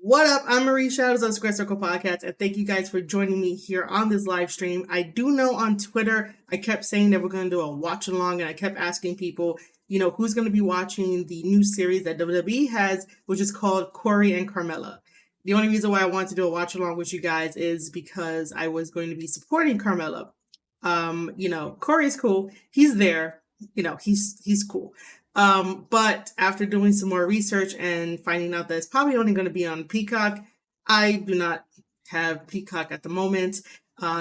What up? I'm Marie Shadows on Square Circle Podcast, and thank you guys for joining me here on this live stream. I do know on Twitter, I kept saying that we're going to do a watch along, and I kept asking people, who's going to be watching the new series that WWE has, which is called Corey and Carmella. The only reason why I wanted to do a watch along with you guys is because I was going to be supporting Carmella. Corey is cool. He's there. He's cool. But after doing some more research and finding out that it's probably only going to be on Peacock, I do not have Peacock at the moment.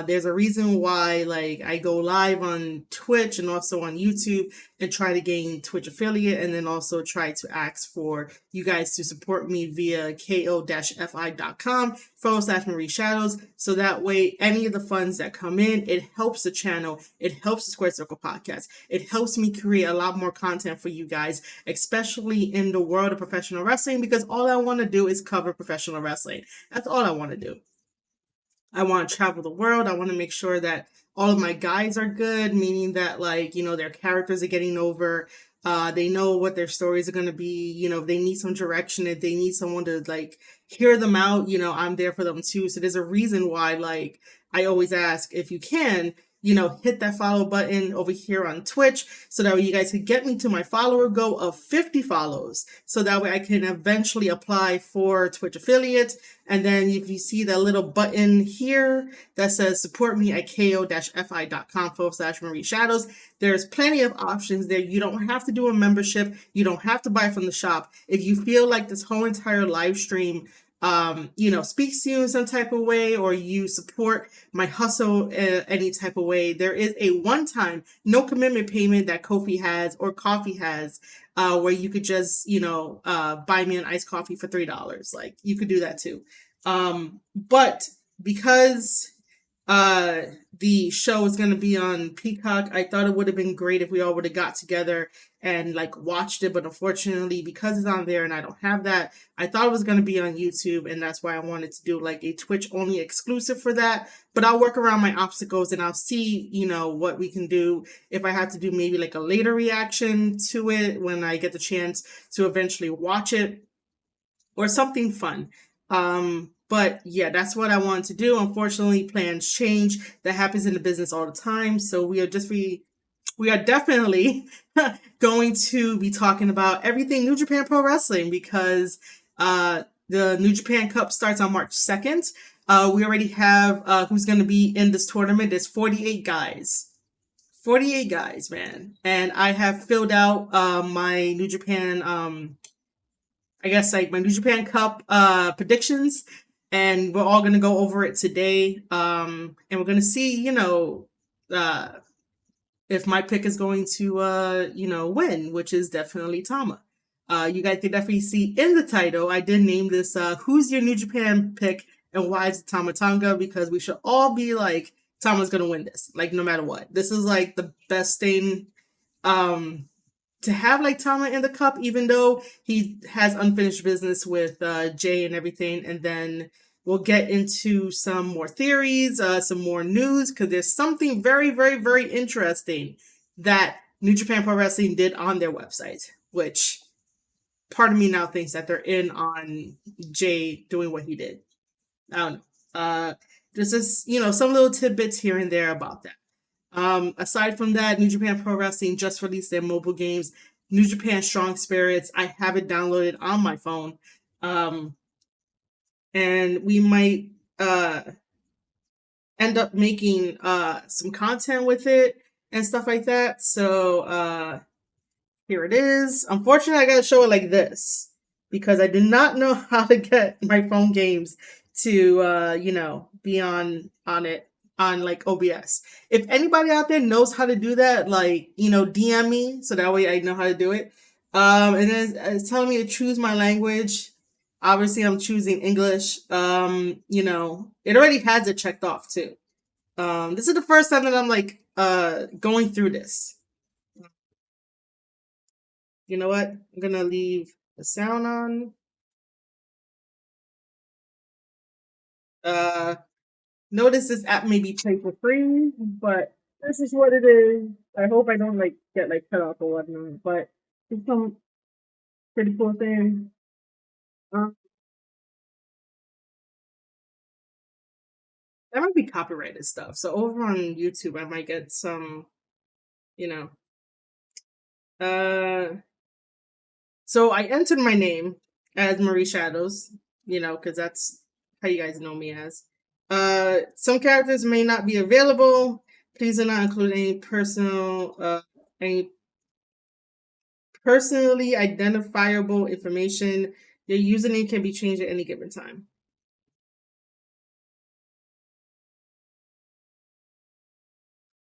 There's a reason why, like, I go live on Twitch and also on YouTube and try to gain Twitch affiliate, and then also try to ask for you guys to support me via ko-fi.com/Marie Shadows. So that way, any of the funds that come in, it helps the channel, it helps the Square Circle Podcast, it helps me create a lot more content for you guys, especially in the world of professional wrestling, because all I want to do is cover professional wrestling. That's all I want to do. I want to travel the world. I want to make sure that all of my guys are good, meaning that, like, their characters are getting over. They know what their stories are going to be. If they need some direction, if they need someone to, like, hear them out, I'm there for them too. So there's a reason why, like, I always ask if you can, hit that follow button over here on Twitch so that way you guys can get me to my follower goal of 50 follows. So that way I can eventually apply for Twitch affiliate. And then if you see that little button here that says support me at ko-fi.com/Marie Shadows, there's plenty of options there. You don't have to do a membership. You don't have to buy from the shop. If you feel like this whole entire live stream speaks to you in some type of way, or you support my hustle any type of way, there is a one-time, no commitment payment that Ko-fi has or Coffee has, where you could just, buy me an iced coffee for $3. Like, you could do that too. But because the show is going to be on Peacock, I thought it would have been great if we all would have got together and, like, watched it. But unfortunately, because it's on there and I don't have that, I thought it was going to be on YouTube, and that's why I wanted to do, like, a Twitch only exclusive for that. But I'll work around my obstacles and I'll see, what we can do. If I have to do maybe like a later reaction to it when I get the chance to eventually watch it, or something fun. But yeah, that's what I wanted to do. Unfortunately, plans change. That happens in the business all the time. So we are definitely going to be talking about everything New Japan Pro Wrestling, because the New Japan Cup starts on March 2nd. We already have who's going to be in this tournament. There's 48 guys. 48 guys, man. And I have filled out my New Japan I guess, like, my New Japan Cup predictions, and we're all gonna go over it today. And we're gonna see, uh, if my pick is going to, win, which is definitely Tama. You guys can definitely see in the title, I did name this "Who's Your New Japan Pick and Why Is it Tama Tonga?" because we should all be like, Tama's gonna win this, like, no matter what. This is like the best thing. To have, like, Tama in the cup, even though he has unfinished business with Jay and everything. And then we'll get into some more theories, some more news, because there's something very, very, very interesting that New Japan Pro Wrestling did on their website, which part of me now thinks that they're in on Jay doing what he did. I don't know. There's just, some little tidbits here and there about that. Aside from that, New Japan Pro Wrestling just released their mobile games, New Japan Strong Spirits. I have it downloaded on my phone. And we might end up making some content with it and stuff like that. So here it is. Unfortunately, I gotta show it like this because I did not know how to get my phone games to be on it on, like, OBS. If anybody out there knows how to do that, like, DM me so that way I know how to do it. And then it's telling me to choose my language. Obviously, I'm choosing English. It already has it checked off too. This is the first time that I'm, like, going through this. You know what? I'm gonna leave the sound on. Uh, Notice this app may be paid for free, but this is what it is. I hope I don't, like, get, like, cut off or whatnot. But it's some pretty cool thing. That might be copyrighted stuff. So over on YouTube, I might get some, you know. Uh, so I entered my name as Marie Shadows, because that's how you guys know me as. Some characters may not be available. Please do not include any personally identifiable information. Your username can be changed at any given time.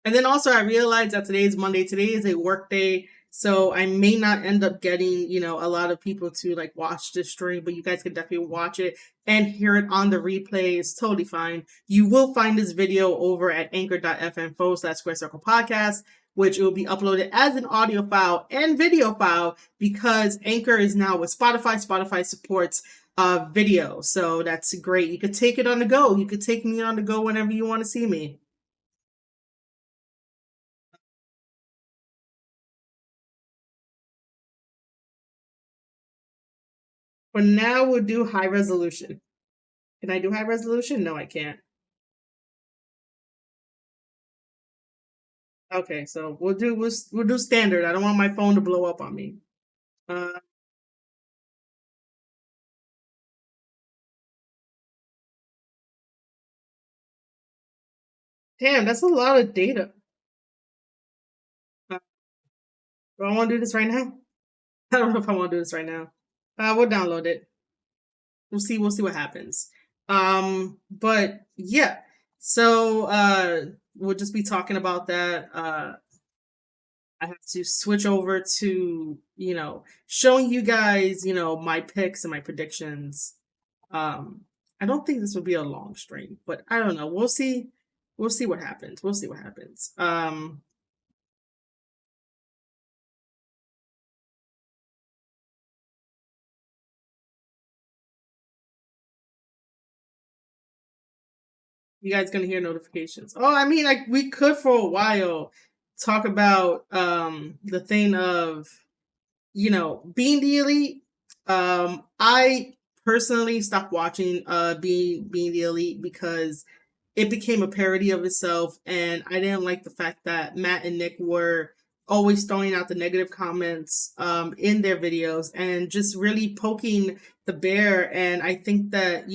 And then also I realized that today is Monday. Today is a work day. So I may not end up getting, a lot of people to like watch this stream, but you guys can definitely watch it and hear it on the replay. It's totally fine. You will find this video over at anchor.fm/Square Circle Podcast, which will be uploaded as an audio file and video file because Anchor is now with Spotify. Spotify supports video. So that's great. You could take it on the go. You could take me on the go whenever you want to see me. For now, we'll do high resolution. Can I do high resolution? No, I can't. Okay, so we'll do standard. I don't want my phone to blow up on me. Uh, Damn, that's a lot of data. Do I want to do this right now? I don't know if I want to do this right now. We'll download it. We'll see. We'll see what happens. But yeah. So we'll just be talking about that. I have to switch over to, showing you guys, my picks and my predictions. I don't think this will be a long stream, but I don't know. We'll see. We'll see what happens. We'll see what happens. You guys gonna hear notifications. Oh, I mean, like we could for a while talk about the thing of being the elite. I personally stopped watching being the elite because it became a parody of itself, and I didn't like the fact that Matt and Nick were always throwing out the negative comments in their videos and just really poking the bear. And I think that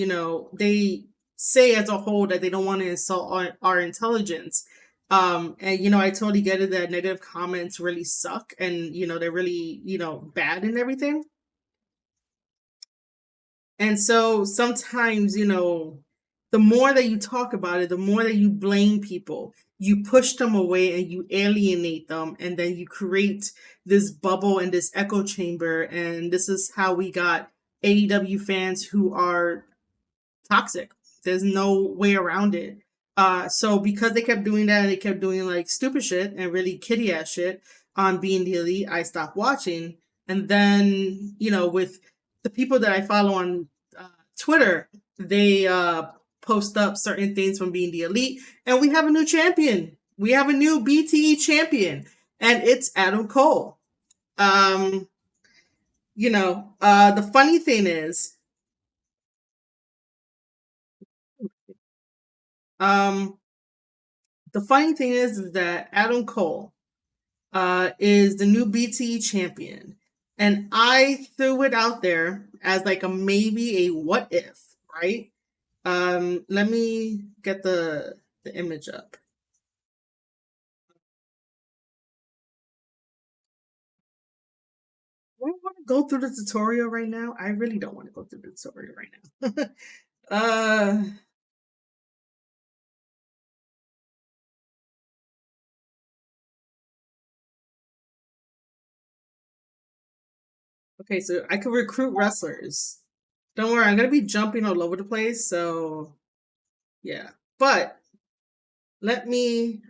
they say as a whole that they don't want to insult our intelligence. And I totally get it that negative comments really suck, and they're really bad and everything. And so sometimes, the more that you talk about it, the more that you blame people, you push them away and you alienate them. And then you create this bubble and this echo chamber. And this is how we got AEW fans who are toxic. There's no way around it. So because they kept doing that, they kept doing like stupid shit and really kitty ass shit on Being the Elite, I stopped watching. And then, with the people that I follow on Twitter, they post up certain things from Being the Elite, and we have a new champion. We have a new BTE champion, and it's Adam Cole. The funny thing is, um, is that Adam Cole is the new BTE champion. And I threw it out there as like a maybe a what if, right? Let me get the image up. Do I want to go through the tutorial right now? I really don't want to go through the tutorial right now. uh okay, so I could recruit wrestlers. Don't worry, I'm gonna be jumping all over the place, so yeah. But let me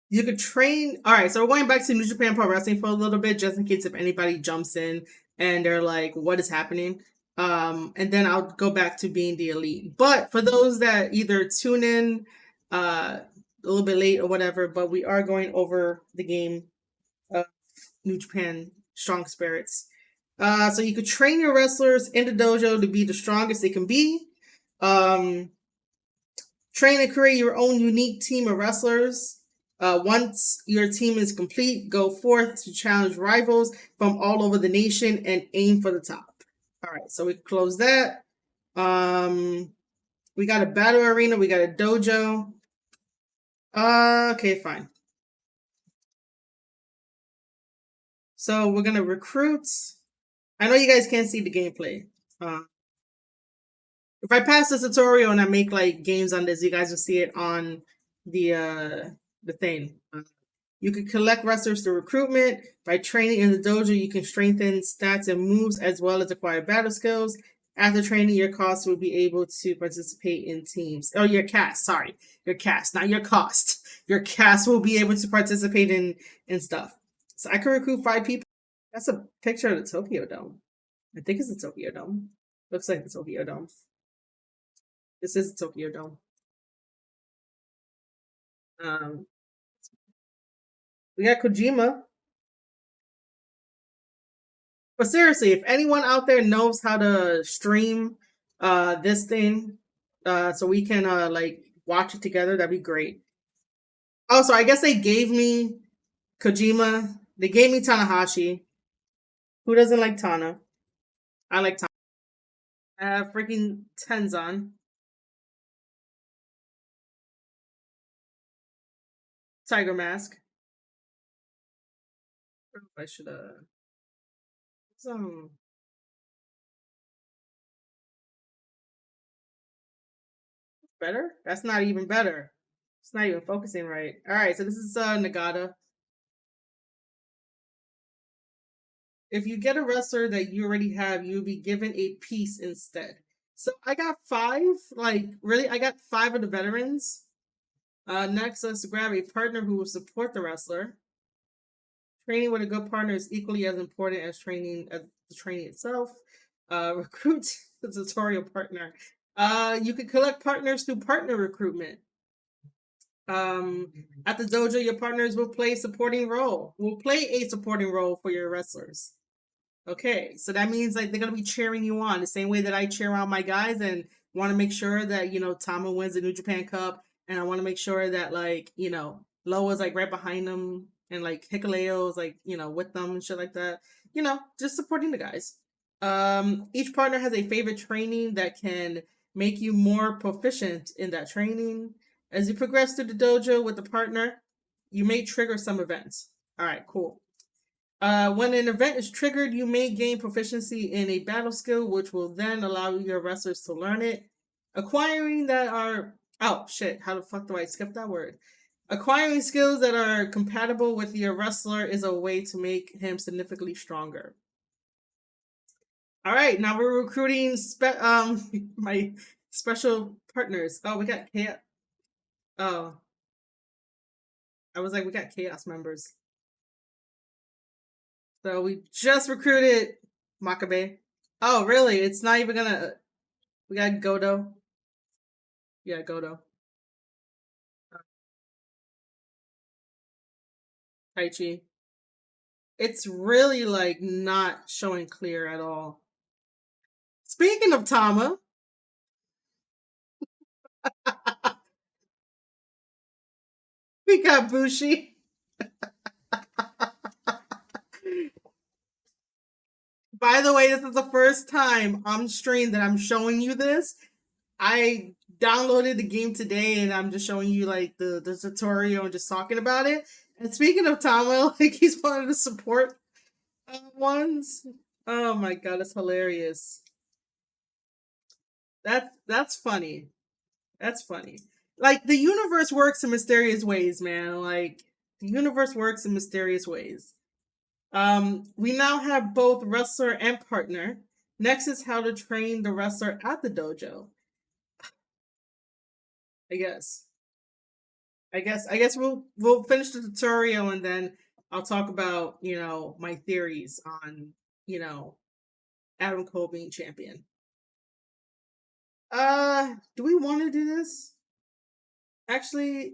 you could train. All right, so we're going back to New Japan Pro Wrestling for a little bit, just in case if anybody jumps in and they're like, "What is happening?" And then I'll go back to Being the Elite. But for those that either tune in a little bit late or whatever, but we are going over the game of New Japan Strong Spirits. So you could train your wrestlers in the dojo to be the strongest they can be. Um, Train and create your own unique team of wrestlers. Once your team is complete, go forth to challenge rivals from all over the nation and aim for the top. All right, so we close that. We got a battle arena. We got a dojo. Okay, fine. So we're gonna recruit. I know you guys can't see the gameplay. Uh, if I pass the tutorial and I make like games on this, you guys will see it on the thing. You can collect wrestlers through recruitment. By training in the dojo, you can strengthen stats and moves as well as acquire battle skills. After training, your cast will be able to participate in teams. Oh, your cast, sorry. Your cast, not your cost. Your cast will be able to participate in stuff. So I can recruit 5 people. That's a picture of the Tokyo Dome. I think it's the Tokyo Dome. Looks like the Tokyo Dome. This is the Tokyo Dome. Um, we got Kojima. But seriously, if anyone out there knows how to stream this thing, so we can like watch it together, that'd be great. Also, I guess they gave me Kojima. They gave me Tanahashi. Who doesn't like Tana? I like Tana. Freaking Tenzan. Tiger Mask. I should some better. That's not even better. It's not even focusing right. All right, so this is Nagata. If you get a wrestler that you already have, you'll be given a piece instead. So I got 5. Like, really, I got 5 of the veterans. Next, let's grab a partner who will support the wrestler. Training with a good partner is equally as important as the training itself. Recruit the tutorial partner. You can collect partners through partner recruitment. At the dojo, your partners will play a supporting role. Will play a supporting role for your wrestlers. Okay, so that means like they're gonna be cheering you on the same way that I cheer on my guys and want to make sure that Tama wins the New Japan Cup, and I want to make sure that like Loa's like right behind them, and like Hikuleo's like with them and shit like that. Just supporting the guys. Each partner has a favorite training that can make you more proficient in that training. As you progress through the dojo with the partner, you may trigger some events. All right, cool. When an event is triggered, you may gain proficiency in a battle skill, which will then allow your wrestlers to learn it. Acquiring that are oh shit, how the fuck do I skip that word? Acquiring skills that are compatible with your wrestler is a way to make him significantly stronger. All right, now we're recruiting my special partners. Oh, we got chaos. Oh, I was like, we got chaos members. So we just recruited Makabe. Oh, really? It's not even gonna. We got Godo. Yeah, Godo. Taichi. It's really like not showing clear at all. Speaking of Tama, we got Bushi. By the way, this is the first time on stream that I'm showing you this. I downloaded the game today and I'm just showing you like the tutorial and just talking about it. And speaking of Tama, like he's one of the support ones. Oh my god, it's hilarious. That's funny. That's funny. Like the universe works in mysterious ways, man. Like the universe works in mysterious ways. We now have both wrestler and partner. Next is how to train the wrestler at the dojo. I guess. I guess we'll finish the tutorial and then I'll talk about, my theories on, you know, Adam Cole being champion. Do we want to do this? Actually,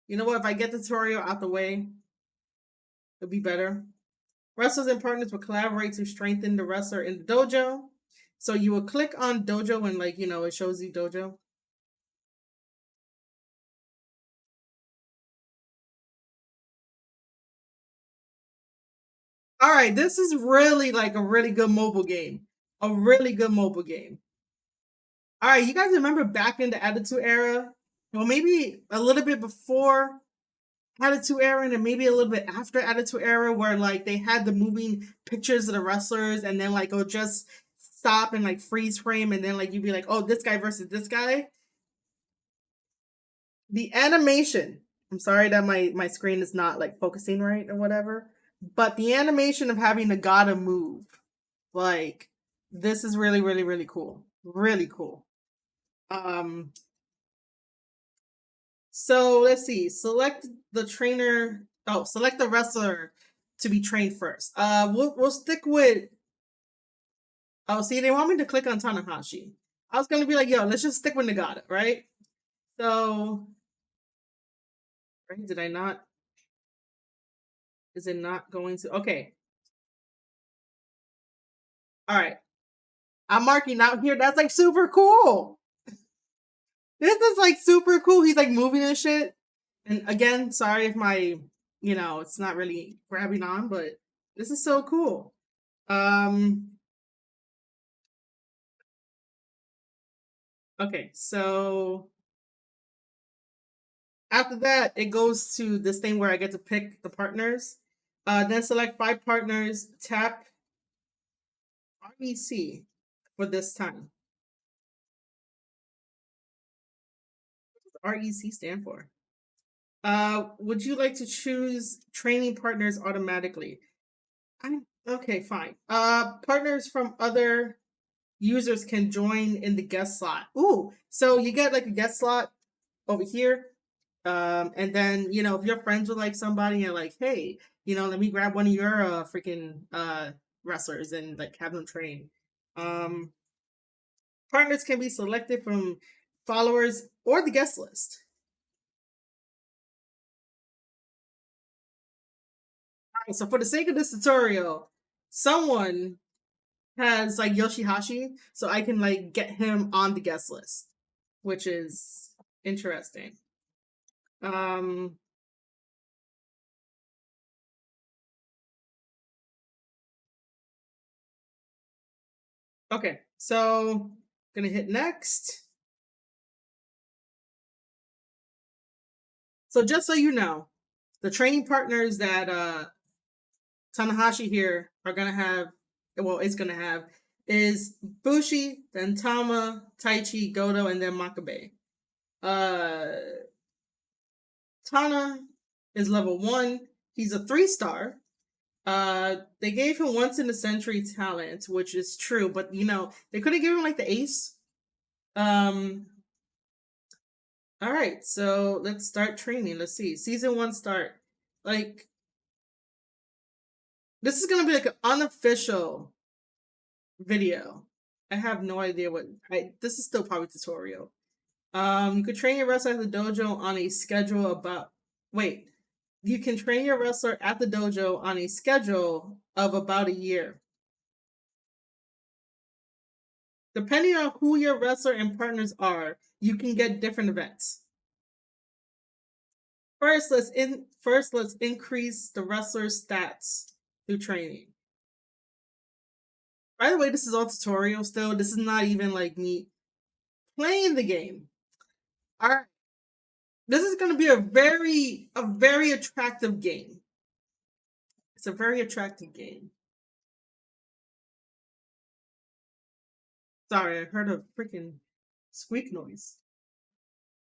you know what? If I get the tutorial out the way, it'll be better. Wrestlers and partners will collaborate to strengthen the wrestler in the dojo. So you will click on dojo and like, it shows you dojo. All right, this is really like a really good mobile game. A really good mobile game. All right, you guys remember back in the Attitude Era? Well, maybe a little bit before Attitude Era and then maybe a little bit after Attitude Era where like they had the moving pictures of the wrestlers and then like it'll just stop and like freeze frame and then like you'd be like, oh, this guy versus this guy. The animation. I'm sorry that my screen is not like focusing right or whatever, but the animation of having the gotta move, like this is really really really cool, really cool. Um, so let's see. Select the trainer. Oh, select the wrestler to be trained first. We'll stick with. Oh, see, they want me to click on Tanahashi. I was gonna be like, yo, let's just stick with Nagata, right? So, right? Did I not? Is it not going to? Okay. All right. I'm marking out here. That's like super cool. This is like super cool. He's like moving and shit. And again, sorry if it's not really grabbing on, but this is so cool. Um, okay, so after that, it goes to this thing where I get to pick the partners. Then select 5 partners, tap REC for this time. What does REC stand for? Would you like to choose training partners automatically? Okay, fine. Partners from other users can join in the guest slot. Ooh, so you get like a guest slot over here. And then if you're friends with like somebody and like, hey, let me grab one of your freaking wrestlers and like have them train. Um, Partners can be selected from followers or the guest list. All right, so for the sake of this tutorial, someone has like Yoshihashi, so I can like get him on the guest list, which is interesting. Um, okay, so gonna hit next. So just so you know, the training partners that Tanahashi here are gonna have, well, is gonna have, is Bushi, then Tama, Taichi, Goto, and then Makabe. Uh, Tana is level 1. He's a 3-star. They gave him once in a century talent, which is true, but they could have given him like the ace. Um, all right, so let's start training. Let's see, season 1 start. Like, this is gonna be like an unofficial video. I have no idea what. This is still probably tutorial. You could train your wrestler at the dojo on a schedule about. Wait, you can train your wrestler at the dojo on a schedule of about a year. Depending on who your wrestler and partners are, you can get different events. First let's increase the wrestler's stats through training. By the way, this is all tutorial still. This is not even like me playing the game. All right. This is going to be a very attractive game. It's a very attractive game. Sorry, I heard a freaking squeak noise.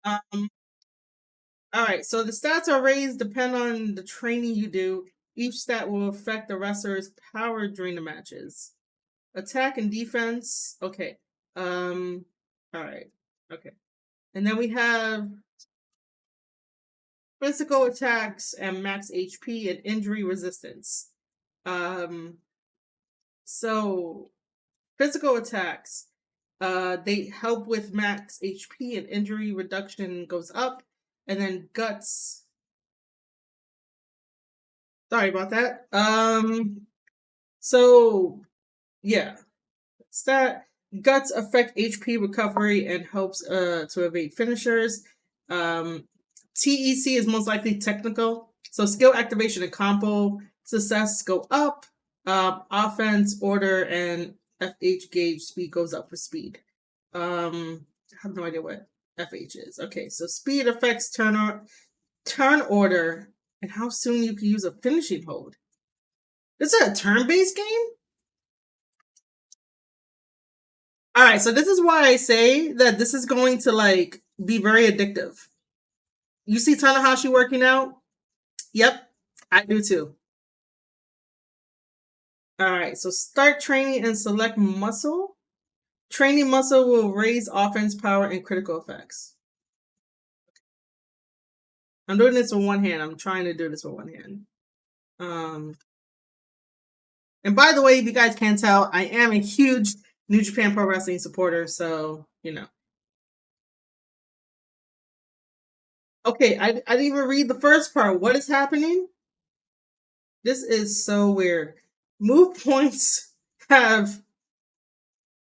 Um, all right, so the stats are raised depend on the training you do. Each stat will affect the wrestler's power during the matches. Attack and defense. Okay. All right. Okay. And then we have physical attacks and max HP and injury resistance. Um, so physical attacks, they help with max HP and injury reduction goes up, and then guts. Sorry about that. So yeah, stat guts affect HP recovery and helps to evade finishers. Um, TEC is most likely technical, so skill activation and combo success go up. Offense, order, and FH gauge speed goes up for speed. I have no idea what FH is. Okay, so speed affects turn order and how soon you can use a finishing hold. This is a turn-based game? All right, so this is why I say that this is going to like be very addictive. You see Tanahashi working out? Yep, I do too. All right, so start training and select muscle. Training muscle will raise offense power and critical effects. I'm doing this with one hand. I'm trying to do this with one hand. And by the way, if you guys can't tell, I am a huge New Japan Pro Wrestling supporter, so you know. Okay, I didn't even read the first part. What is happening? This is so weird. Move points have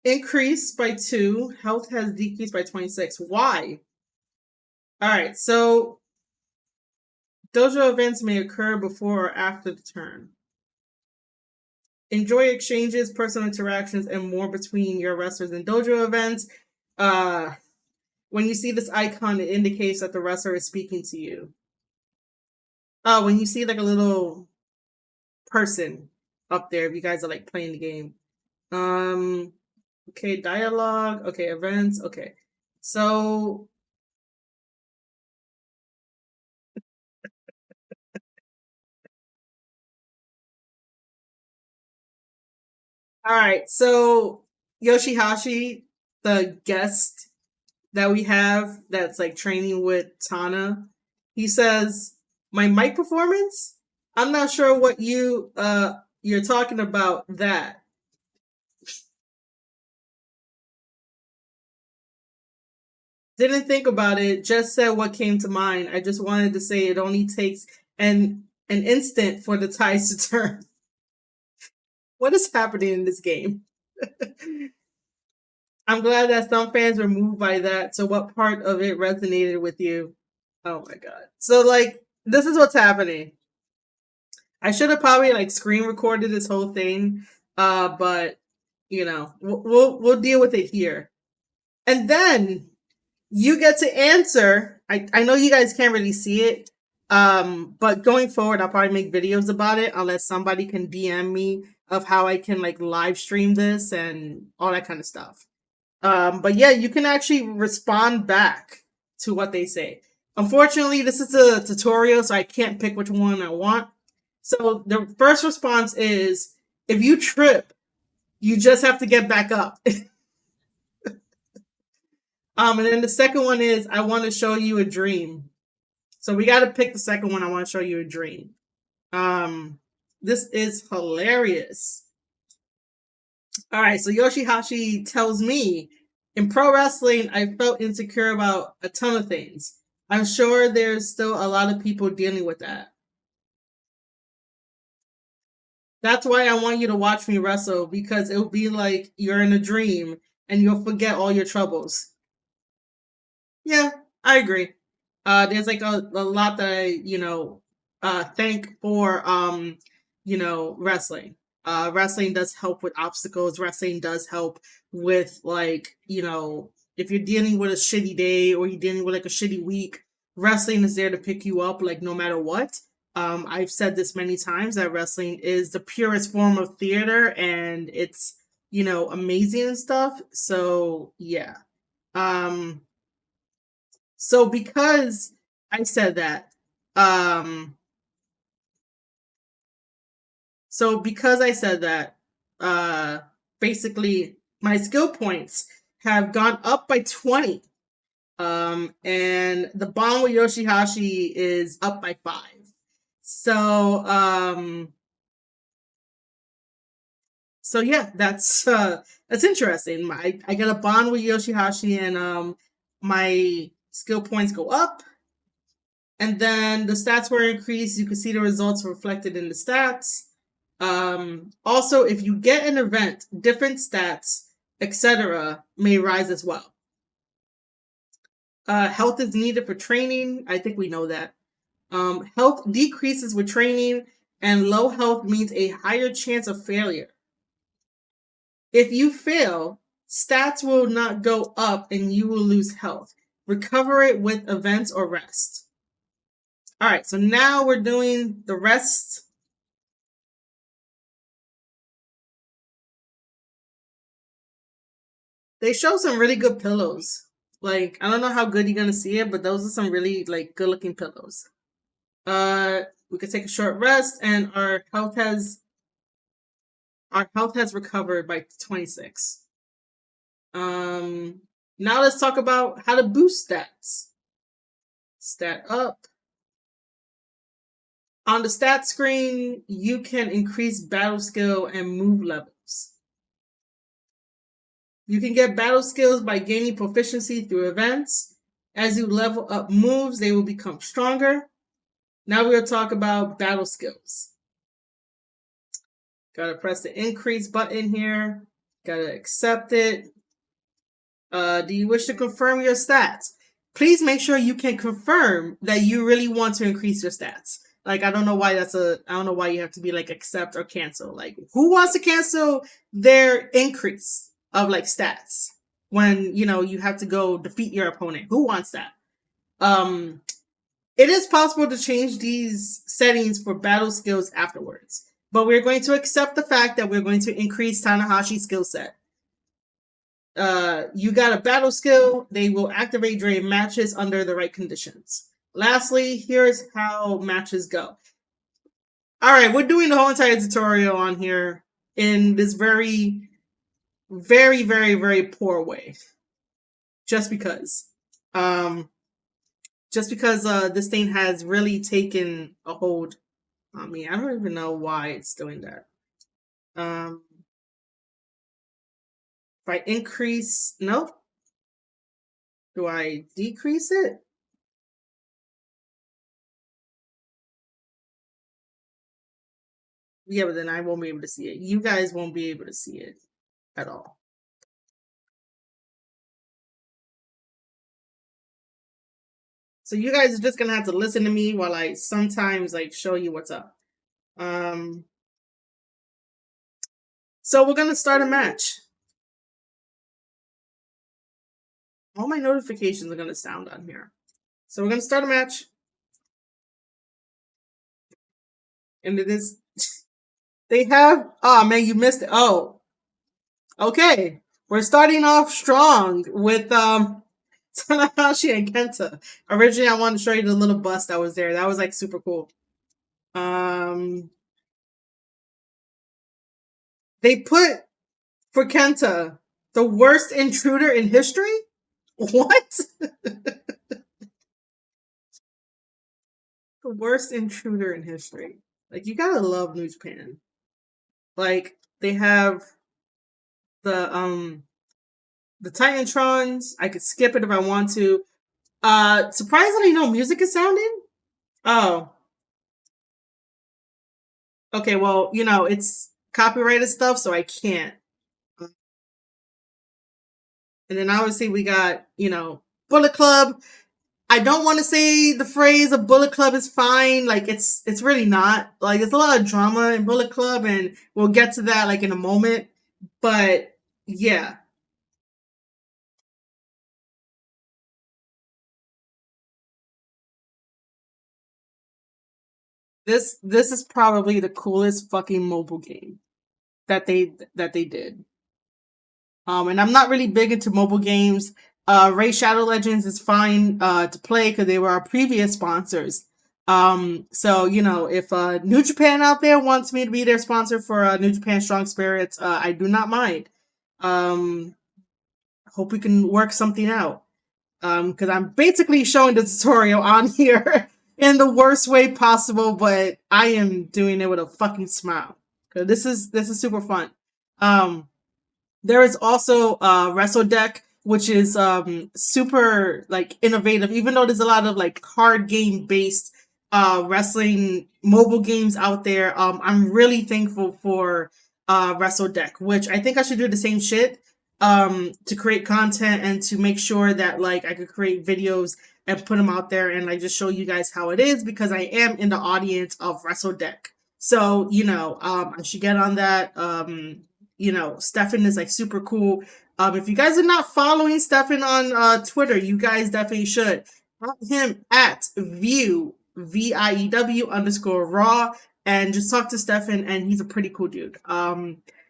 increased by 2. Health has decreased by 26. Why? All right, so dojo events may occur before or after the turn. Enjoy exchanges, personal interactions, and more between your wrestlers and dojo events. When you see this icon, it indicates that the wrestler is speaking to you. When you see like a little person up there, if you guys are like playing the game. Okay, dialogue. Okay, events. Okay, so all right, so Yoshihashi, the guest that we have that's like training with Tana, he says, "My mic performance? I'm not sure what you're talking about that." Didn't think about it, just said what came to mind. I just wanted to say it only takes an instant for the tides to turn. What is happening in this game? I'm glad that some fans were moved by that. So what part of it resonated with you? Oh my god. So like this is what's happening. I should have probably like screen recorded this whole thing. But you know, we'll deal with it here. And then you get to answer. I know you guys can't really see it. But going forward, I'll probably make videos about it unless somebody can DM me of how I can like live stream this and all that kind of stuff. But yeah, you can actually respond back to what they say. Unfortunately, this is a tutorial, so I can't pick which one I want. So the first response is, if you trip, you just have to get back up. And then the second one is, I want to show you a dream. So we got to pick the second one. I want to show you a dream. This is hilarious. All right, so Yoshihashi tells me, in pro wrestling, I felt insecure about a ton of things. I'm sure there's still a lot of people dealing with that. That's why I want you to watch me wrestle, because it'll be like you're in a dream and you'll forget all your troubles. Yeah, I agree. There's like a lot that I, thank for, wrestling. Wrestling does help with obstacles. Wrestling does help with like, if you're dealing with a shitty day or you're dealing with like a shitty week, wrestling is there to pick you up like no matter what. I've said this many times that wrestling is the purest form of theater and it's, amazing and stuff. So yeah. Um, so because I said that, um, so because I said that, uh, basically my skill points have gone up by 20. And the bond with Yoshihashi is up by 5. So, so yeah, that's interesting. I get a bond with Yoshihashi and my skill points go up. And then the stats were increased. You can see the results reflected in the stats. Also, if you get an event, different stats, etc., may rise as well. Health is needed for training. I think we know that. Health decreases with training, and low health means a higher chance of failure. If you fail, stats will not go up and you will lose health. Recover it with events or rest. All right, so now we're doing the rest. They show some really good pillows. Like, I don't know how good you're gonna see it, but those are some really like good looking pillows. We could take a short rest, and our health has recovered by 26. Now let's talk about how to boost stats. Stat up. On the stat screen, you can increase battle skill and move levels. You can get battle skills by gaining proficiency through events. As you level up moves, they will become stronger. Now we'll talk about battle skills. Gotta press the increase button here. Gotta accept it. Do you wish to confirm your stats? Please make sure you can confirm that you really want to increase your stats. Like, I don't know why you have to be like accept or cancel. Like, who wants to cancel their increase of like stats when, you have to go defeat your opponent? Who wants that? It is possible to change these settings for battle skills afterwards, but we're going to accept the fact that we're going to increase Tanahashi's skill set. You got a battle skill. They will activate during matches under the right conditions. Lastly, here's how matches go. All right, we're doing the whole entire tutorial on here in this very, very, very, very poor way. Just because. This thing has really taken a hold on me. I don't even know why it's doing that. If I increase, nope. Do I decrease it? Yeah, but then I won't be able to see it. You guys won't be able to see it at all. So you guys are just gonna have to listen to me while I sometimes like show you what's up. So we're gonna start a match. All my notifications are gonna sound on here. So we're gonna start a match. And it is they have man, you missed it. Oh. Okay. We're starting off strong with Tanahashi and Kenta. Originally I wanted to show you the little bus that was there. That was like super cool. They put for Kenta the worst intruder in history? What? The worst intruder in history. Like, you gotta love New Japan. Like, they have the Titantrons. I could skip it if I want to. Surprisingly, no music is sounding. Oh. Okay, well, it's copyrighted stuff, so I can't. And then obviously we got, Bullet Club. I don't want to say the phrase a Bullet Club is fine. Like, it's really not. Like, there's a lot of drama in Bullet Club, and we'll get to that like in a moment. But yeah. This is probably the coolest fucking mobile game that they did. And I'm not really big into mobile games. Ray Shadow Legends is fine to play because they were our previous sponsors. So if New Japan out there wants me to be their sponsor for New Japan Strong Spirits, I do not mind. Hope we can work something out. Because I'm basically showing the tutorial on here in the worst way possible, but I am doing it with a fucking smile. Cause this is super fun. There is also Wrestle Deck, which is super like innovative, even though there's a lot of like card game based wrestling mobile games out there. I'm really thankful for WrestleDeck, which I think I should do the same shit to create content and to make sure that like I could create videos and put them out there and like just show you guys how it is because I am in the audience of WrestleDeck. So, I should get on that. Stefan is like super cool. If you guys are not following Stefan on Twitter, you guys definitely should. At him at VIEW _raw and just talk to Stefan and he's a pretty cool dude.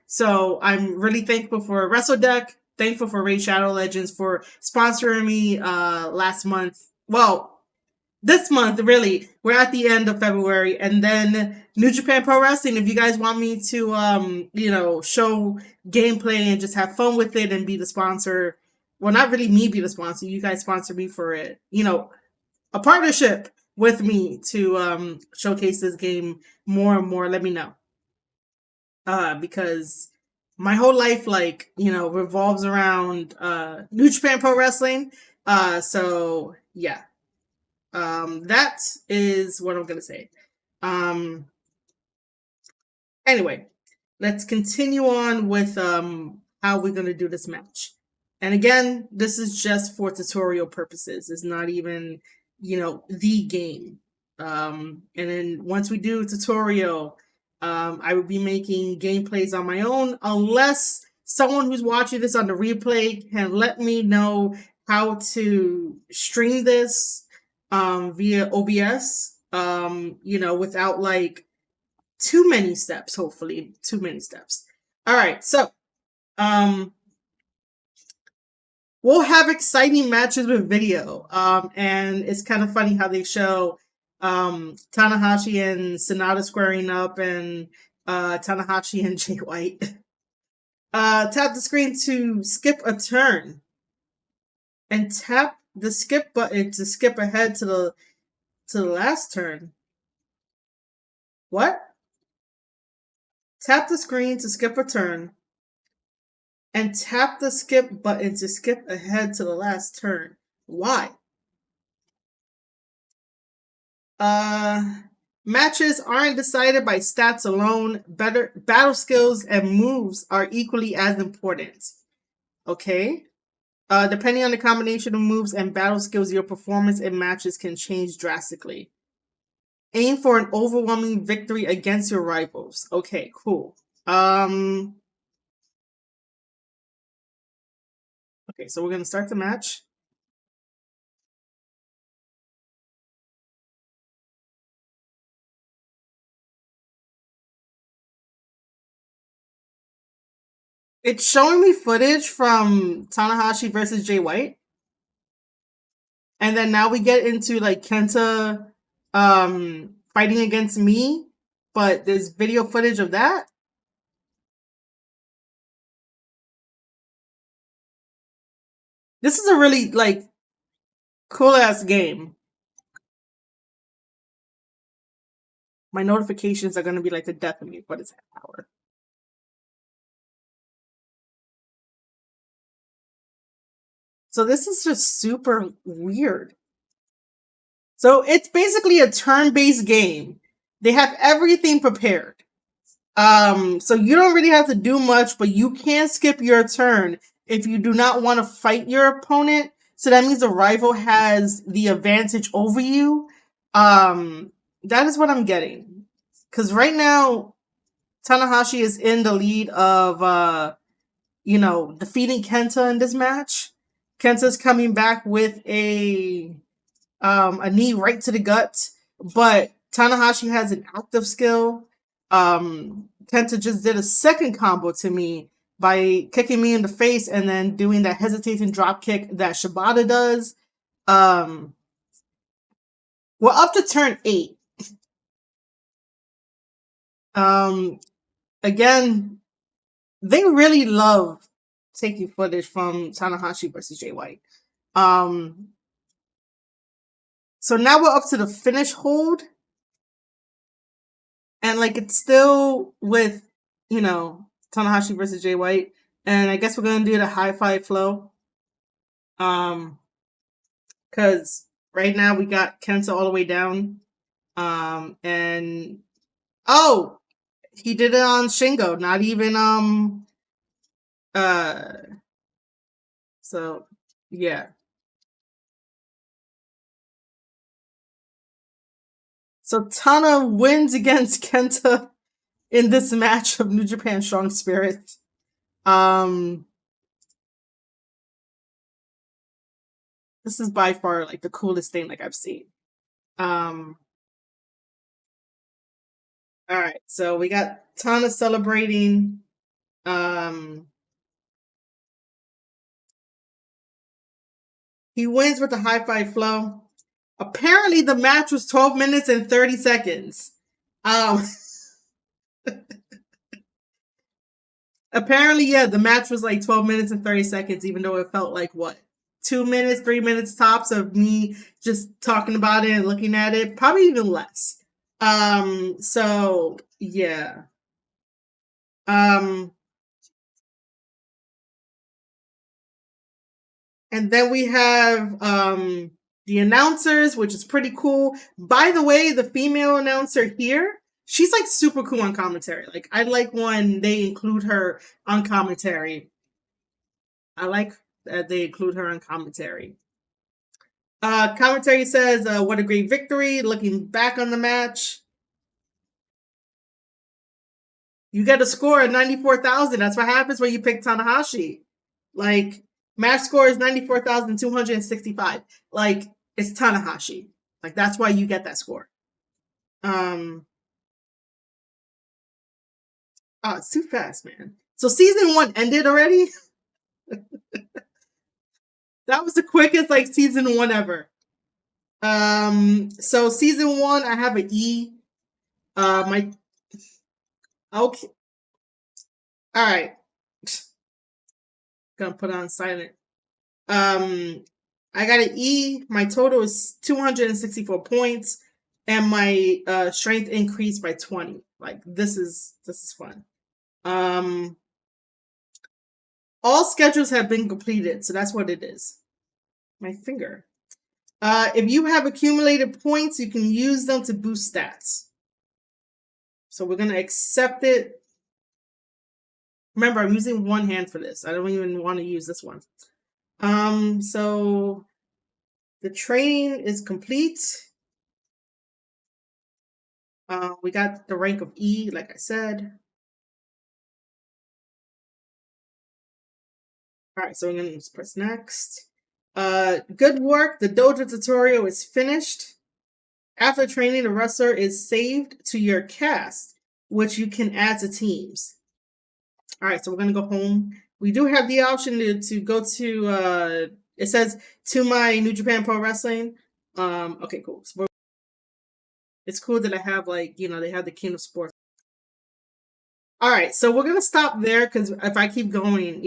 So I'm really thankful for WrestleDeck, thankful for Raid Shadow Legends for sponsoring me last month. Well, this month, really. We're at the end of February, and then New Japan Pro Wrestling. If you guys want me to, show gameplay and just have fun with it and be the sponsor, well, not really me be the sponsor. You guys sponsor me for it. A partnership with me to showcase this game more and more. Let me know, because my whole life, like revolves around New Japan Pro Wrestling. So yeah. That is what I'm gonna say. Anyway, let's continue on with how we're gonna do this match. And again, this is just for tutorial purposes. It's not even, the game. And then once we do tutorial, I will be making gameplays on my own, unless someone who's watching this on the replay can let me know how to stream this via OBS, without like too many steps, hopefully. Too many steps. All right, so we'll have exciting matches with video. And it's kind of funny how they show Tanahashi and Sonata squaring up and Tanahashi and Jay White. Tap the screen to skip a turn. And tap the skip button to skip ahead to the last turn. What? Tap the screen to skip a turn. And tap the skip button to skip ahead to the last turn. Why? Matches aren't decided by stats alone. Better battle skills and moves are equally as important. Okay? Depending on the combination of moves and battle skills, your performance in matches can change drastically. Aim for an overwhelming victory against your rivals. Okay, cool. Okay, so we're gonna start the match. It's showing me footage from Tanahashi versus Jay White. And then now we get into like Kenta fighting against me, but there's video footage of that. This is a really like cool ass game. My notifications are gonna be like the death of me. What is that hour? So this is just super weird. So it's basically a turn-based game. They have everything prepared. So you don't really have to do much, but you can skip your turn if you do not want to fight your opponent. So that means the rival has the advantage over you. That is what I'm getting. Because right now, Tanahashi is in the lead of, defeating Kenta in this match. Kenta's coming back with a knee right to the gut, but Tanahashi has an active skill. Kenta just did a second combo to me by kicking me in the face and then doing that hesitating drop kick that Shibata does. We're up to turn 8. Again, they really love taking footage from Tanahashi versus Jay White. So now we're up to the finish hold. And like it's still with, Tanahashi versus Jay White. And I guess we're gonna do the high five flow. Cause right now we got Kenta all the way down. And oh, he did it on Shingo, not even uh so yeah. So Tana wins against Kenta in this match of New Japan Strong Spirits. This is by far like the coolest thing like I've seen. Um all right, so we got Tana celebrating. He wins with the high five flow. Apparently the match was 12 minutes and 30 seconds. Um Apparently, yeah, the match was like 12 minutes and 30 seconds, even though it felt like what? 2 minutes, 3 minutes tops of me just talking about it and looking at it. Probably even less. So yeah. Um, and then we have the announcers, which is pretty cool. By the way, the female announcer here, she's like super cool on commentary. Like I like when they include her on commentary. I like that they include her on commentary. Commentary says, what a great victory. Looking back on the match, you get a score of 94,000. That's what happens when you pick Tanahashi. Like, match score is 94,265. Like, it's Tanahashi. Like, that's why you get that score. Oh, it's too fast, man. So season 1 ended already? That was the quickest, like, season 1 ever. So season 1, I have an E. My okay. All right. Gonna put on silent. I got an E. My total is 264 points, and my strength increased by 20. Like this is fun. All schedules have been completed, so that's what it is. My finger. If you have accumulated points, you can use them to boost stats. So we're gonna accept it. Remember, I'm using one hand for this. I don't even want to use this one. So the training is complete. We got the rank of E, like I said. All right, so we're going to press next. Good work. The dojo tutorial is finished. After training, the wrestler is saved to your cast, which you can add to teams. All right, so we're going to go home. We do have the option to go to, it says, to my New Japan Pro Wrestling. Okay, cool. So it's cool that I have, like, they have the King of Sports. All right, so we're going to stop there because if I keep going,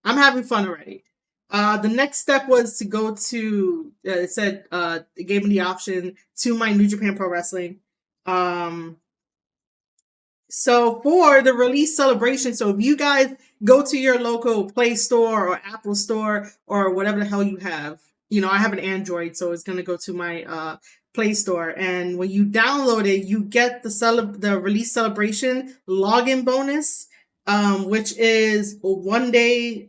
I'm having fun already. The next step was to go to, it said, it gave me the option to my New Japan Pro Wrestling. So for the release celebration, so if you guys go to your local Play Store or Apple Store or whatever the hell you have, I have an Android, so it's going to go to my Play Store. And when you download it, you get the release celebration login bonus, which is one day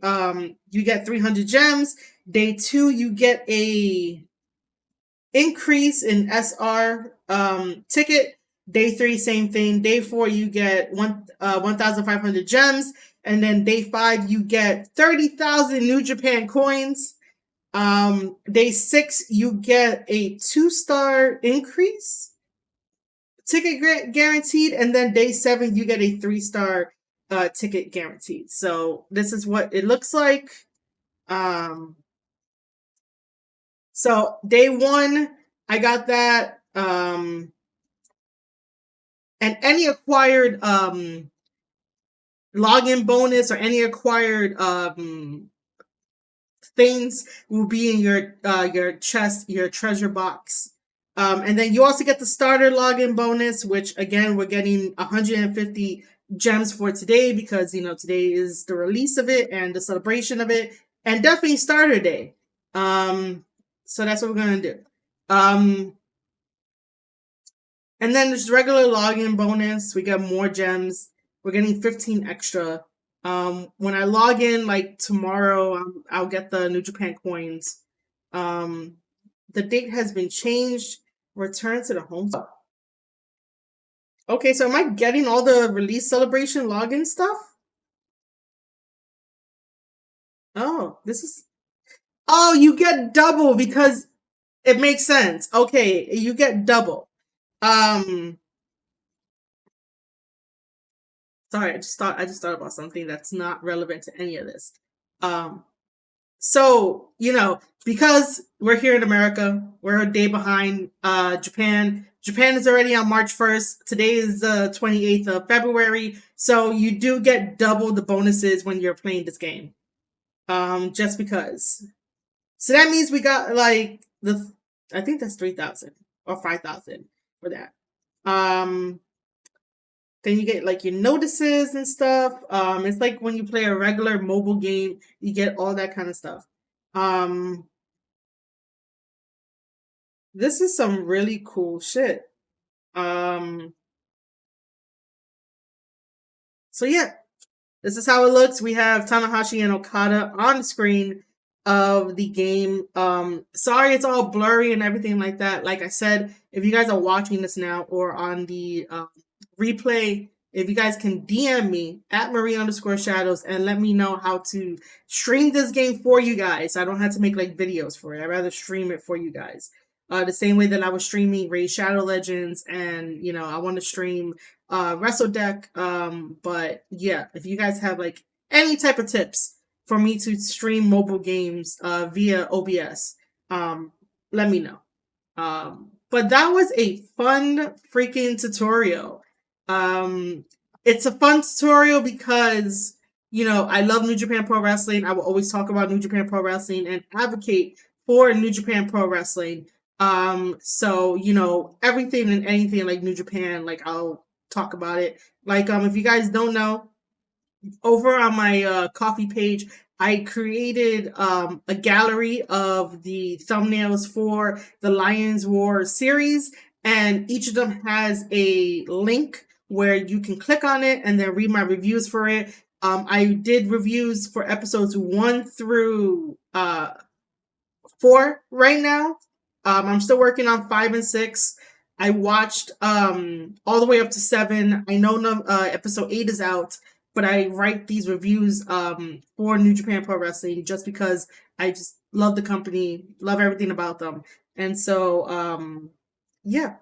you get 300 gems. Day 2, you get a increase in SR ticket. Day 3, same thing. Day 4, you get 1,500 gems. And then day 5, you get 30,000 New Japan coins. Day 6, you get a 2-star increase ticket guaranteed. And then day 7, you get a 3-star ticket guaranteed. So this is what it looks like. So day 1, I got that. And any acquired login bonus or any acquired things will be in your chest, your treasure box. And then you also get the starter login bonus, which again we're getting 150 gems for today because today is the release of it and the celebration of it, and definitely starter day. So that's what we're gonna do. And then there's regular login bonus. We get more gems. We're getting 15 extra. When I log in like tomorrow, I'll get the New Japan coins. The date has been changed. Return to the home. Okay, so am I getting all the release celebration login stuff? Oh, this is. Oh, you get double because it makes sense. Okay, you get double. Um, Sorry, I just thought about something that's not relevant to any of this. Um, so because we're here in America, we're a day behind Japan. Japan is already on March 1st. Today is the 28th of February. So you do get double the bonuses when you're playing this game. Just because. So that means we got like I think that's 3,000 or 5,000 for that. Then you get like your notices and stuff. It's like when you play a regular mobile game, you get all that kind of stuff. Um, this is some really cool shit. Um, so yeah, this is how it looks. We have Tanahashi and Okada on the screen of the game. Sorry, it's all blurry and everything like that. Like I said, if you guys are watching this now or on the replay, if you guys can DM me at Marie_Shadows and let me know how to stream this game for you guys. I don't have to make like videos for it. I'd rather stream it for you guys. The same way that I was streaming Raid Shadow Legends, and I want to stream Wrestle Deck. But yeah, if you guys have like any type of tips for me to stream mobile games via OBS, let me know. But that was a fun freaking tutorial. It's a fun tutorial because I love New Japan Pro Wrestling. I will always talk about New Japan Pro Wrestling and advocate for New Japan Pro Wrestling. So everything and anything like New Japan, like I'll talk about it. Like if you guys don't know, over on my coffee page, I created a gallery of the thumbnails for the Lions War series, and each of them has a link where you can click on it and then read my reviews for it. I did reviews for episodes 1 through 4 right now. I'm still working on 5 and 6. I watched all the way up to 7. I know episode 8 is out, but I write these reviews for New Japan Pro Wrestling just because I just love the company, love everything about them. And so yeah.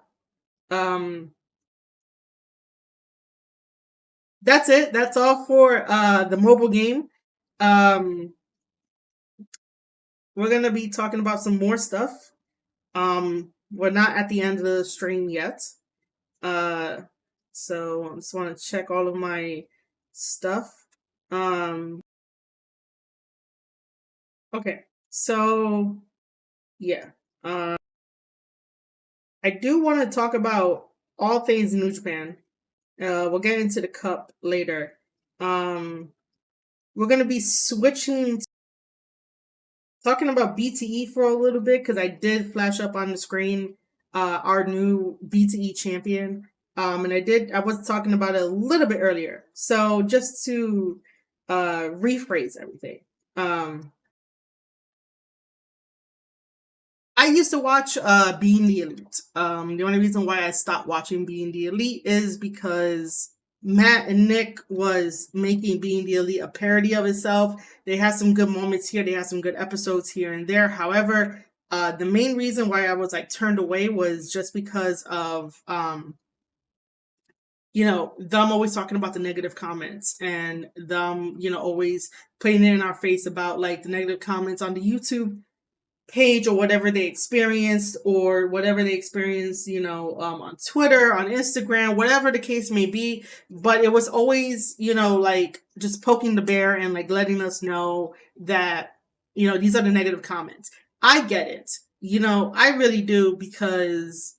That's it. That's all for the mobile game. We're gonna be talking about some more stuff. We're not at the end of the stream yet. So I just want to check all of my stuff. Okay, so yeah. I do want to talk about all things New Japan. We'll get into the cup later. We're gonna be switching, talking about BTE for a little bit because I did flash up on the screen our new BTE champion. And I was talking about it a little bit earlier. So just to rephrase everything. I used to watch Being the Elite. The only reason why I stopped watching Being the Elite is because Matt and Nick was making Being the Elite a parody of itself. They had some good moments here. They had some good episodes here and there. However, the main reason why I was like turned away was just because of them always talking about the negative comments, and them always putting it in our face about like the negative comments on the YouTube page or whatever they experienced, or whatever they experienced, on Twitter, on Instagram, whatever the case may be. But it was always, like just poking the bear and like letting us know that, these are the negative comments. I get it. I really do, because,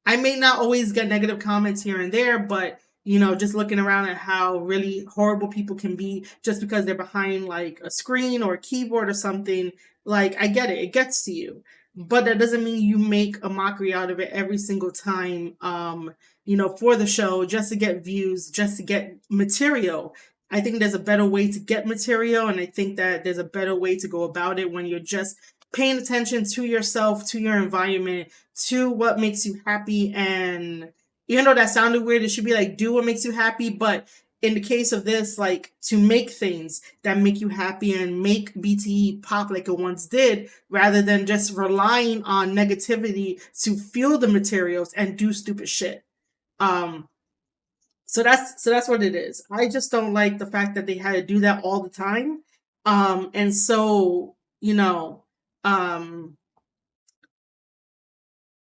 I may not always get negative comments here and there, but just looking around at how really horrible people can be just because they're behind like a screen or a keyboard or something, like I get it. It gets to you. but that doesn't mean you make a mockery out of it every single time, for the show, just to get views, just to get material. I think there's a better way to get material, and I think that there's a better way to go about it when you're just paying attention to yourself, to your environment, to what makes you happy. And even though that sounded weird, it should be like, do what makes you happy. But in the case of this, like, to make things that make you happy and make BTE pop like it once did, rather than just relying on negativity to fuel the materials and do stupid shit. So that's what it is. I just don't like the fact that they had to do that all the time. And so,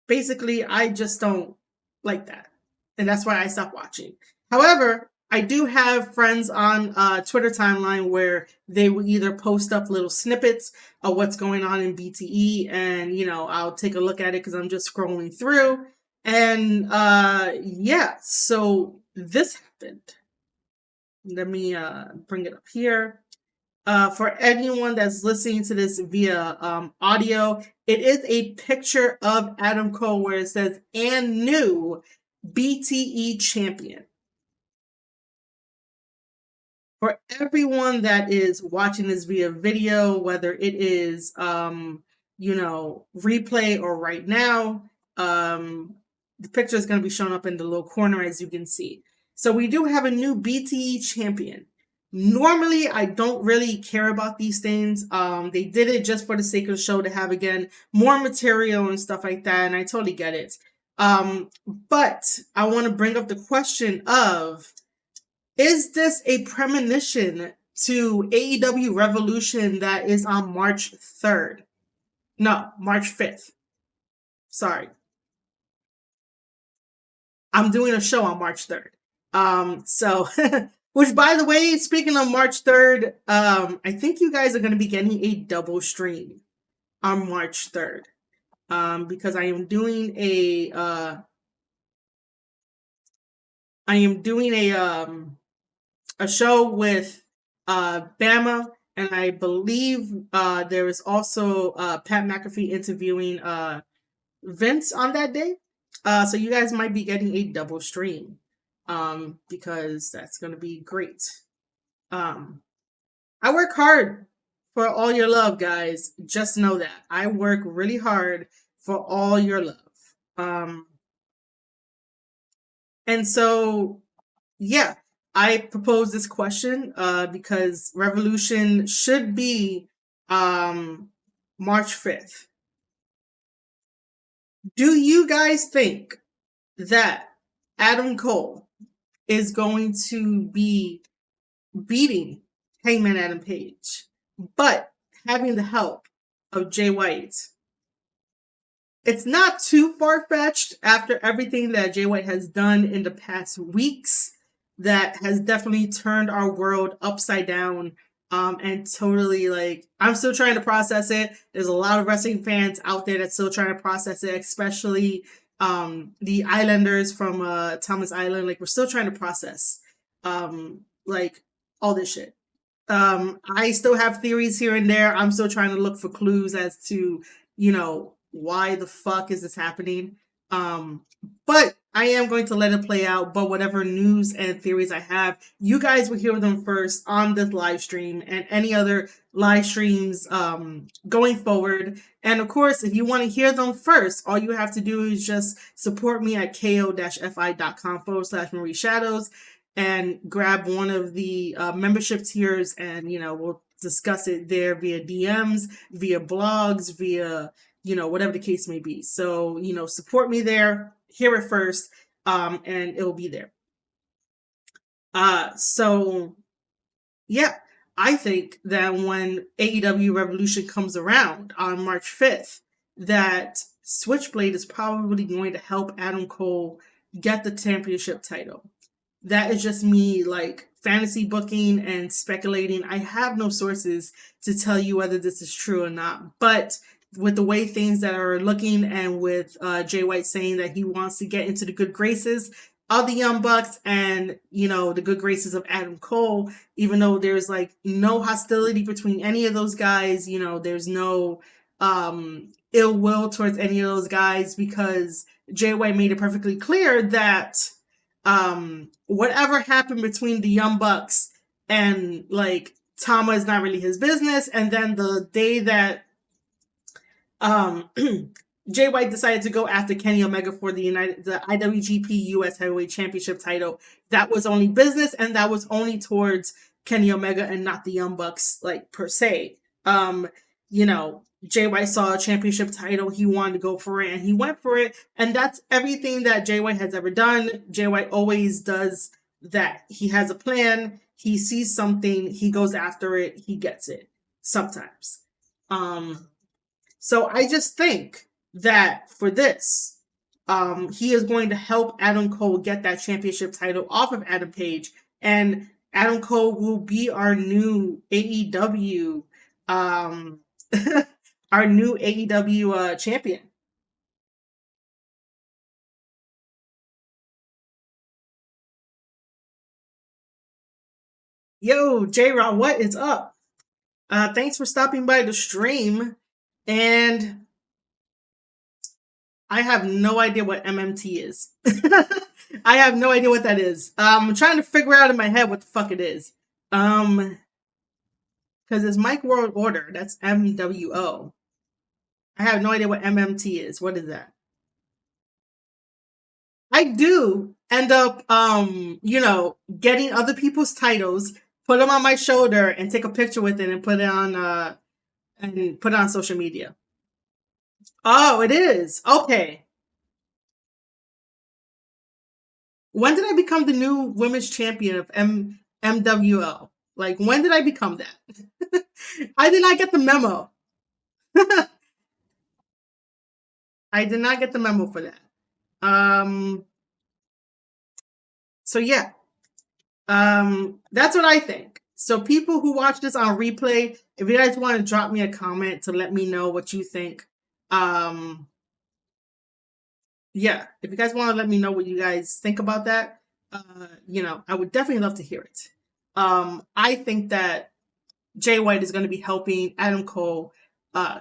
basically, I just don't like that. And that's why I stopped watching. However, I do have friends on Twitter timeline where they will either post up little snippets of what's going on in BTE, and I'll take a look at it because I'm just scrolling through. And yeah, so this happened. Let me bring it up here. For anyone that's listening to this via audio, it is a picture of Adam Cole where it says, "and new BTE champion." For everyone that is watching this via video, whether it is, replay or right now, the picture is going to be shown up in the little corner, as you can see. So we do have a new BTE champion. Normally, I don't really care about these things. They did it just for the sake of the show to have, again, more material and stuff like that, and I totally get it. But I want to bring up the question of, is this a premonition to AEW Revolution that is on March 3rd? No, March 5th. Sorry. I'm doing a show on March 3rd. So, which, by the way, speaking of March 3rd, I think you guys are going to be getting a double stream on March 3rd. Because I am doing a show with Bama, and I believe there is also Pat McAfee interviewing Vince on that day. So you guys might be getting a double stream, because that's going to be great. I work hard for all your love, guys. Just know that. I work really hard for all your love. And so, yeah, I propose this question because Revolution should be March 5th. Do you guys think that Adam Cole is going to be beating Hangman Adam Page, but having the help of Jay White? It's not too far-fetched after everything that Jay White has done in the past weeks that has definitely turned our world upside down. And totally, like, I'm still trying to process it. There's a lot of wrestling fans out there that's still trying to process it, especially the Islanders from Thomas Island. Like, we're still trying to process like all this shit. I still have theories here and there. I'm still trying to look for clues as to, why the fuck is this happening. But I am going to let it play out. But whatever news and theories I have, you guys will hear them first on this live stream and any other live streams going forward. And of course, if you want to hear them first, all you have to do is just support me at ko-fi.com/Marie Shadows and grab one of the membership tiers, and we'll discuss it there via DMs, via blogs, via whatever the case may be. So, support me there, hear it first, and it'll be there. So, yeah, I think that when AEW Revolution comes around on March 5th, that Switchblade is probably going to help Adam Cole get the championship title. That is just me, like, fantasy booking and speculating. I have no sources to tell you whether this is true or not, but with the way things that are looking, and with Jay White saying that he wants to get into the good graces of the Young Bucks and, the good graces of Adam Cole, even though there's, like, no hostility between any of those guys, there's no ill will towards any of those guys, because Jay White made it perfectly clear that whatever happened between the Young Bucks and like Tama is not really his business. And then the day that Jay White decided to go after Kenny Omega for the IWGP US Heavyweight Championship title, that was only business, and that was only towards Kenny Omega and not the Young Bucks, like, per se. You know, Jay White saw a championship title, he wanted to go for it, and he went for it, and that's everything that Jay White has ever done. Jay White always does that. He has a plan, he sees something, he goes after it, he gets it, sometimes. So I just think that for this, he is going to help Adam Cole get that championship title off of Adam Page, and Adam Cole will be our new AEW, our new AEW champion. Yo, J-Rod, what is up? Thanks for stopping by the stream, and I have no idea what MMT is. I have no idea what that is. I'm trying to figure out in my head what the fuck it is. Because it's Mike World Order. That's MWO. I have no idea what MMT is. What is that? I do end up, getting other people's titles, put them on my shoulder, and take a picture with it and put it on social media. Oh, it is. Okay. When did I become the new women's champion of MWO? Like, when did I become that? I did not get the memo. I did not get the memo for that. So yeah. That's what I think. So people who watch this on replay, if you guys want to drop me a comment to let me know what you think, yeah, if you guys want to let me know what you guys think about that, I would definitely love to hear it. I think that Jay White is going to be helping Adam Cole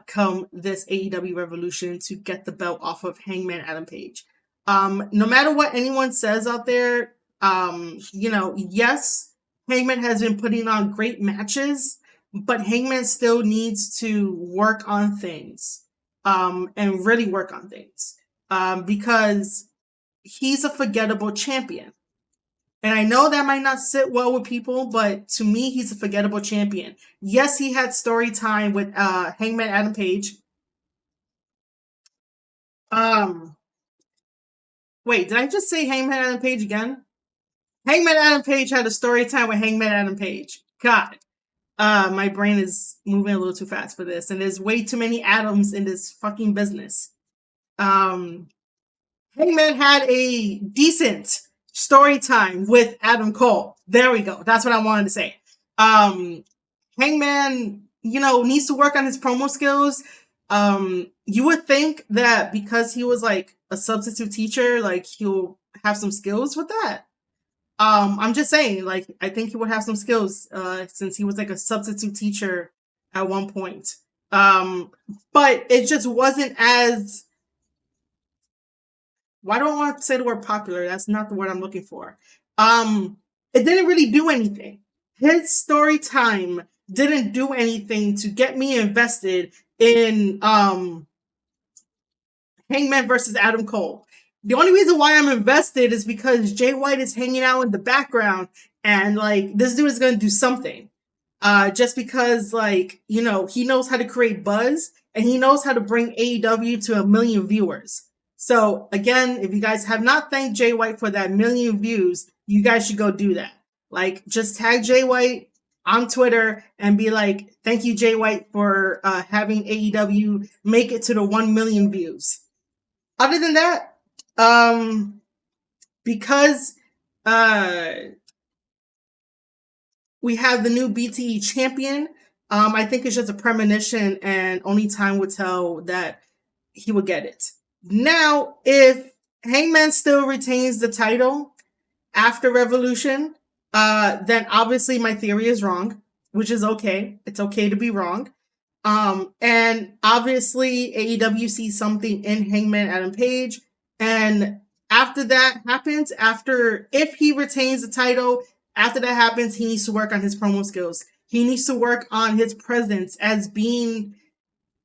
come this AEW Revolution to get the belt off of Hangman Adam Page. No matter what anyone says out there, yes, Hangman has been putting on great matches, but Hangman still needs to work on things, and really work on things, because he's a forgettable champion. And I know that might not sit well with people, but to me, he's a forgettable champion. Yes, he had story time with Hangman Adam Page. Wait, did I just say Hangman Adam Page again? Hangman Adam Page had a story time with Hangman Adam Page. God. My brain is moving a little too fast for this, and there's way too many Adams in this fucking business. Hangman had a decent story time with Adam Cole. There we go. That's what I wanted to say. Hangman, needs to work on his promo skills. You would think that because he was like a substitute teacher, like he'll have some skills with that. I'm just saying, like, I think he would have some skills, since he was like a substitute teacher at one point. But it just wasn't as, why don't I want to say the word popular? That's not the word I'm looking for. It didn't really do anything. His story time didn't do anything to get me invested in Hangman versus Adam Cole. The only reason why I'm invested is because Jay White is hanging out in the background, and like this dude is going to do something. Just because, like, he knows how to create buzz, and he knows how to bring AEW to 1 million viewers. So again, if you guys have not thanked Jay White for that 1 million views, you guys should go do that. Like, just tag Jay White on Twitter and be like, thank you, Jay White, for having AEW make it to the 1 million views. Other than that, because we have the new BTE champion, I think it's just a premonition, and only time will tell that he will get it. Now, if Hangman still retains the title after Revolution, then obviously my theory is wrong, which is okay. It's okay to be wrong. And obviously AEW sees something in Hangman Adam Page. And after that happens, if he retains the title, after that happens, he needs to work on his promo skills. He needs to work on his presence as being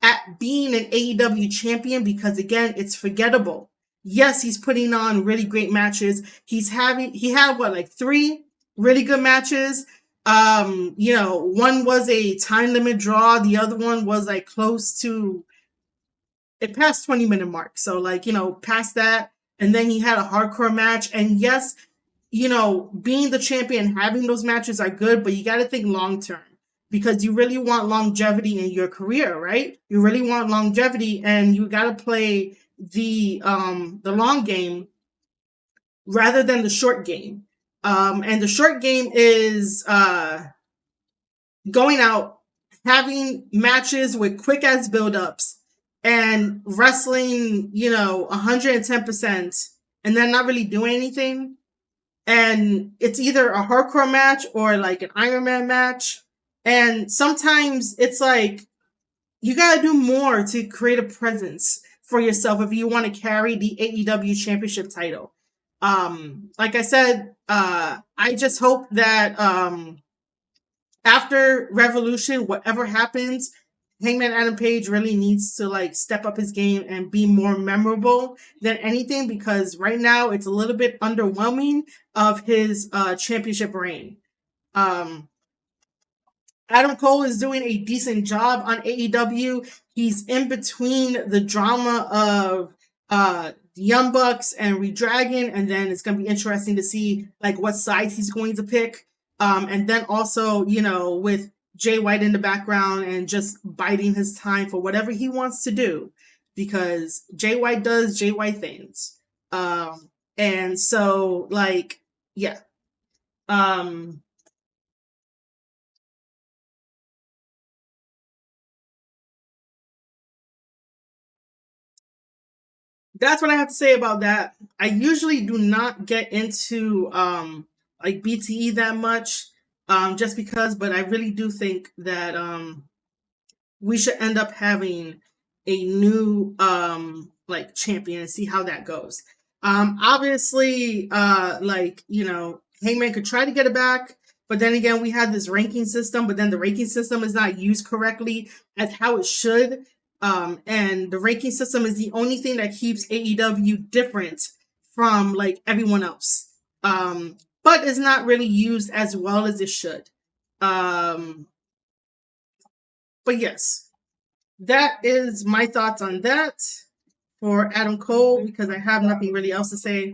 an AEW champion, because again, it's forgettable. Yes, he's putting on really great matches. He had what, like 3 really good matches. One was a time limit draw. The other one was like close to, it passed 20-minute mark. So like, past that. And then he had a hardcore match. And yes, being the champion, having those matches are good, but you got to think long term, because you really want longevity in your career, right? You really want longevity, and you got to play the long game rather than the short game. And the short game is going out, having matches with quick ass build-ups, and wrestling, 110%, and then not really doing anything. And it's either a hardcore match or like an Iron Man match. And sometimes it's like you gotta do more to create a presence for yourself if you want to carry the AEW championship title. Like I said, I just hope that after Revolution, whatever happens, Hangman Adam Page really needs to like step up his game and be more memorable than anything, because right now it's a little bit underwhelming of his championship reign. Adam Cole is doing a decent job on AEW. He's in between the drama of Young Bucks and Redragon, and then it's going to be interesting to see like what sides he's going to pick. And then also, with Jay White in the background and just biding his time for whatever he wants to do, because Jay White does Jay White things. And so like, yeah. That's what I have to say about that. I usually do not get into like BTE that much, just because, but I really do think that we should end up having a new like champion and see how that goes. Obviously, Hangman could try to get it back, but then again, we had this ranking system, but then the ranking system is not used correctly as how it should. And the ranking system is the only thing that keeps AEW different from like everyone else. But it's not really used as well as it should. But yes, that is my thoughts on that for Adam Cole, because I have nothing really else to say.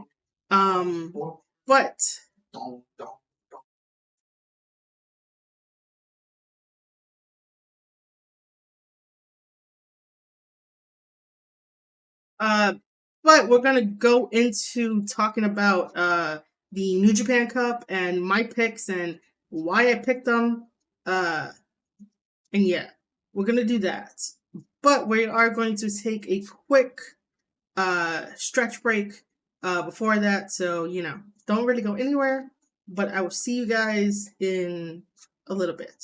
But uh, but we're gonna go into talking about the New Japan Cup and my picks and why I picked them. And yeah, we're gonna do that. But we are going to take a quick stretch break before that, so don't really go anywhere. But I will see you guys in a little bit.